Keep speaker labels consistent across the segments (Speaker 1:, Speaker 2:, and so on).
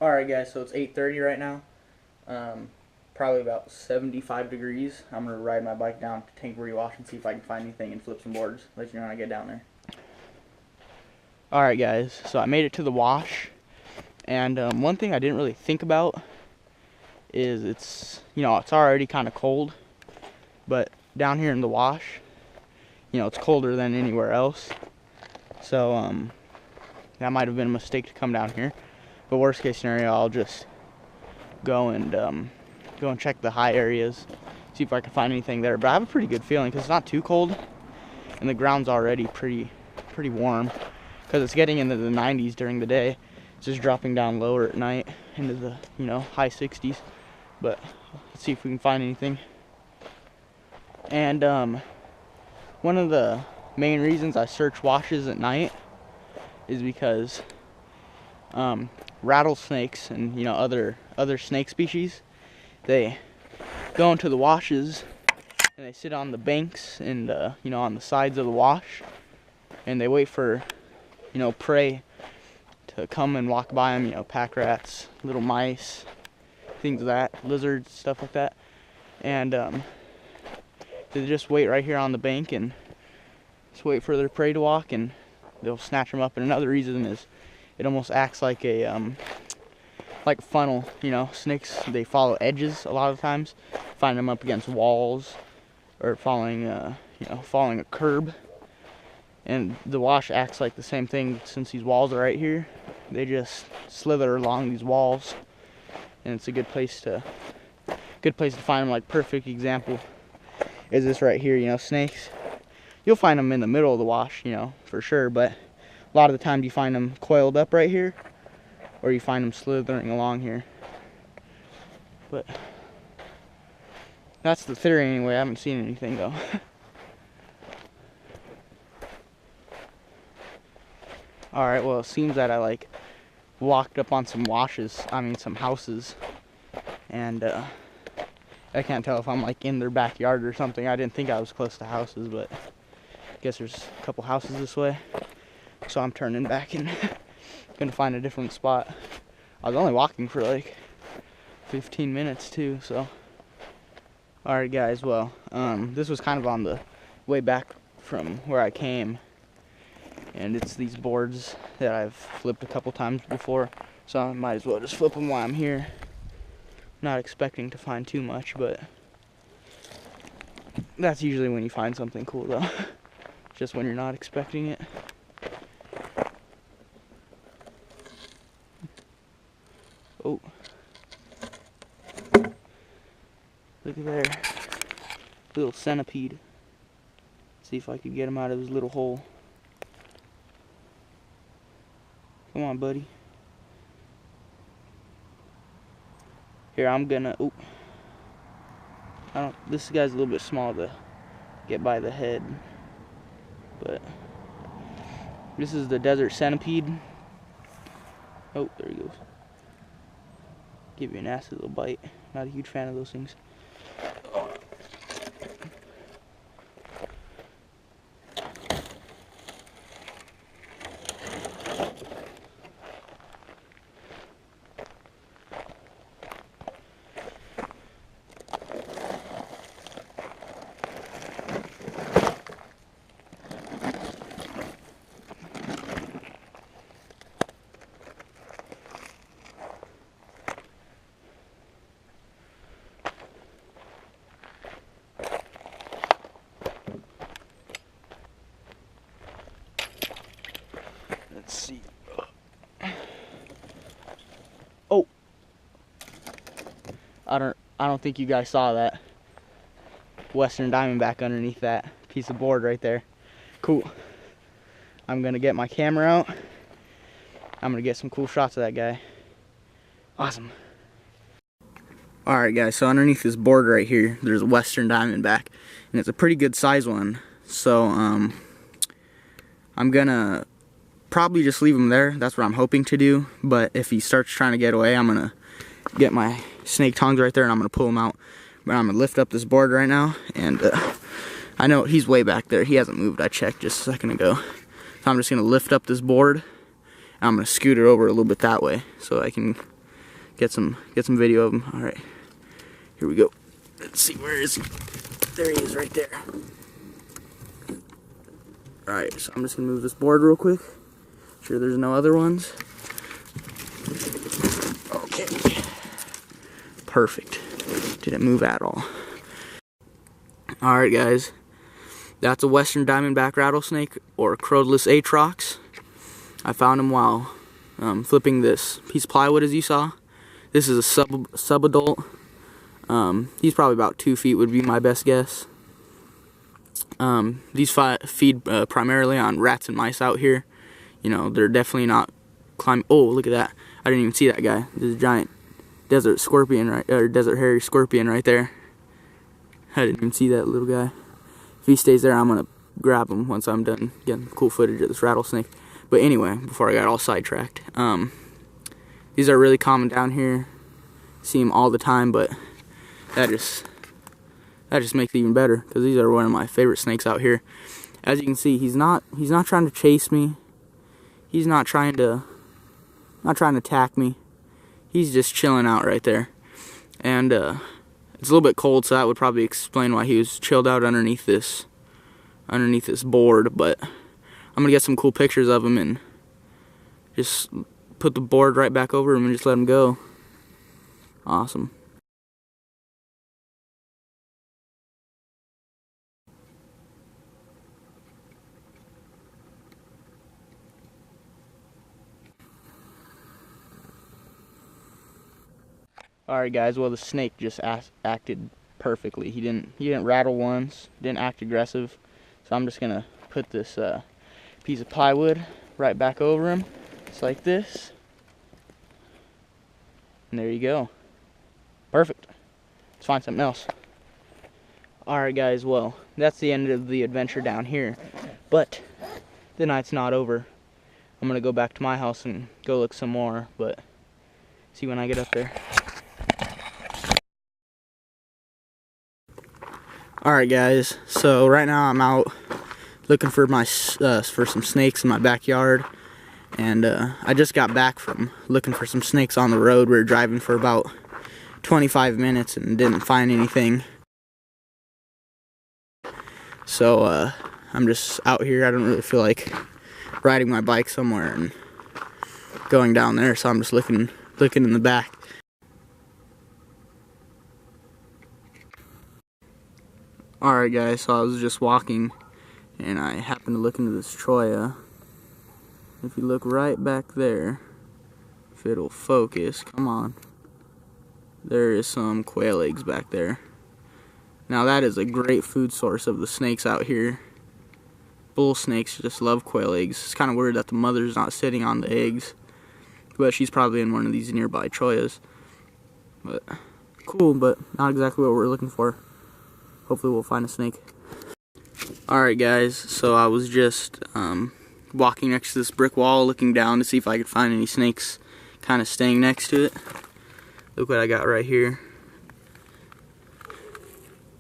Speaker 1: Alright guys, so it's 8:30 right now. Probably about 75 degrees. I'm going to ride my bike down to Tankery Wash and see if I can find anything and flip some boards. Let you know when I get down there. Alright guys, so I made it to the wash. And one thing I didn't really think about is it's already kind of cold. But down here in the wash, it's colder than anywhere else. So that might have been a mistake to come down here. But worst case scenario, I'll just go and check the high areas, see if I can find anything there. But I have a pretty good feeling because it's not too cold, and the ground's already pretty warm because it's getting into the 90s during the day. It's just dropping down lower at night into the high 60s. But let's see if we can find anything. And one of the main reasons I search washes at night is because rattlesnakes and other snake species, they go into the washes and they sit on the banks and on the sides of the wash, and they wait for prey to come and walk by them, pack rats, little mice, things like that, lizards, stuff like that. And they just wait right here on the bank and just wait for their prey to walk, and they'll snatch them up. And another reason is it almost acts like a funnel. Snakes, they follow edges a lot of times. Find them up against walls or following a curb. And the wash acts like the same thing. Since these walls are right here, they just slither along these walls, and it's a good place to find them. Like, perfect example is this right here. Snakes, you'll find them in the middle of the wash, for sure, but a lot of the time you find them coiled up right here, or you find them slithering along here. But that's the theory anyway. I haven't seen anything though. Alright, well, it seems that I walked up on some some houses, and I can't tell if I'm in their backyard or something. I didn't think I was close to houses, but I guess there's a couple houses this way. So I'm turning back and gonna find a different spot. I was only walking for 15 minutes too, so. Alright guys, well, this was kind of on the way back from where I came. And it's these boards that I've flipped a couple times before, so I might as well just flip them while I'm here. Not expecting to find too much, but that's usually when you find something cool though. Just when you're not expecting it. Oh. Look at there. Little centipede. See if I could get him out of his little hole. Come on, buddy. Here, I'm gonna, this guy's a little bit small to get by the head, but this is the desert centipede. Oh, there he goes. Give you a nasty little bite. Not a huge fan of those things. Let's see. Oh, I don't think you guys saw that western diamondback underneath that piece of board right there. Cool. I'm gonna get my camera out. I'm gonna get some cool shots of that guy. Awesome. Alright guys, so underneath this board right here, there's a western diamondback, and it's a pretty good size one. So I'm gonna probably just leave him there. That's what I'm hoping to do. But if he starts trying to get away, I'm gonna get my snake tongs right there and I'm gonna pull him out. But I'm gonna lift up this board right now, and I know he's way back there. He hasn't moved. I checked just a second ago. So I'm just gonna lift up this board and I'm gonna scoot it over a little bit that way so I can get some video of him. All right, here we go. Let's see, where is he? There he is, right there. All right, so I'm just gonna move this board real quick. Sure, there's no other ones. Okay, perfect. Didn't move at all. All right, guys, that's a western diamondback rattlesnake, or crowdless atrox. I found him while flipping this piece of plywood, as you saw. This is a sub-adult. He's probably about 2 feet would be my best guess. These feed primarily on rats and mice out here. You know, they're definitely not climbing. Oh, look at that. I didn't even see that guy. There's a giant desert scorpion, desert hairy scorpion right there. I didn't even see that little guy. If he stays there, I'm going to grab him once I'm done getting cool footage of this rattlesnake. But anyway, before I got all sidetracked, these are really common down here. See them all the time, but that just makes it even better, because these are one of my favorite snakes out here. As you can see, he's not trying to chase me. He's not trying to attack me. He's just chilling out right there. And it's a little bit cold, so that would probably explain why he was chilled out underneath this board. But I'm gonna get some cool pictures of him and just put the board right back over him and just let him go. Awesome. Alright, guys, well, the snake just acted perfectly. He didn't rattle once, didn't act aggressive. So I'm just gonna put this piece of plywood right back over him, just like this. And there you go. Perfect. Let's find something else. Alright, guys, well, that's the end of the adventure down here. But the night's not over. I'm gonna go back to my house and go look some more, but see when I get up there. Alright, guys, so right now I'm out looking for for some snakes in my backyard, and I just got back from looking for some snakes on the road. We were driving for about 25 minutes and didn't find anything. So I'm just out here. I don't really feel like riding my bike somewhere and going down there, so I'm just looking in the back. Alright, guys, so I was just walking and I happened to look into this Troya. If you look right back there, if it'll focus, come on, there is some quail eggs back there. Now that is a great food source of the snakes out here. Bull snakes just love quail eggs. It's kind of weird that the mother's not sitting on the eggs, but she's probably in one of these nearby Troyas. But cool, but not exactly what we're looking for. Hopefully we'll find a snake. Alright, guys, so I was just walking next to this brick wall, looking down to see if I could find any snakes kind of staying next to it. Look what I got right here.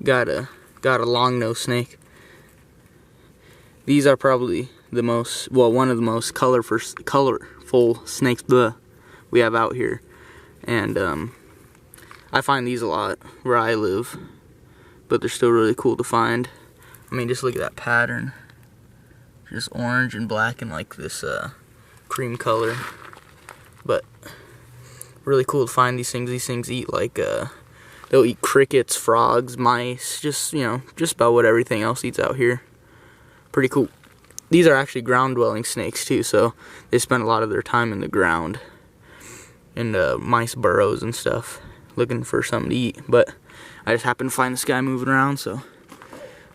Speaker 1: Got a long-nosed snake. These are probably the most, well, one of the most colorful snakes we have out here. And I find these a lot where I live, but they're still really cool to find. I mean, just look at that pattern. Just orange and black and like this cream color. But really cool to find these things. These things eat like, they'll eat crickets, frogs, mice, just, you know, just about what everything else eats out here. Pretty cool. These are actually ground-dwelling snakes too, so they spend a lot of their time in the ground, in mice burrows and stuff, looking for something to eat. But I just happened to find this guy moving around, so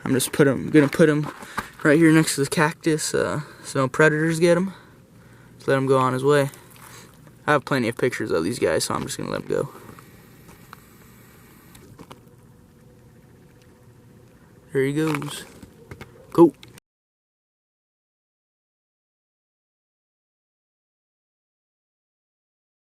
Speaker 1: I'm just gonna put him right here next to the cactus, so no predators get him. Just let him go on his way. I have plenty of pictures of these guys, so I'm just gonna let him go. There he goes. Cool.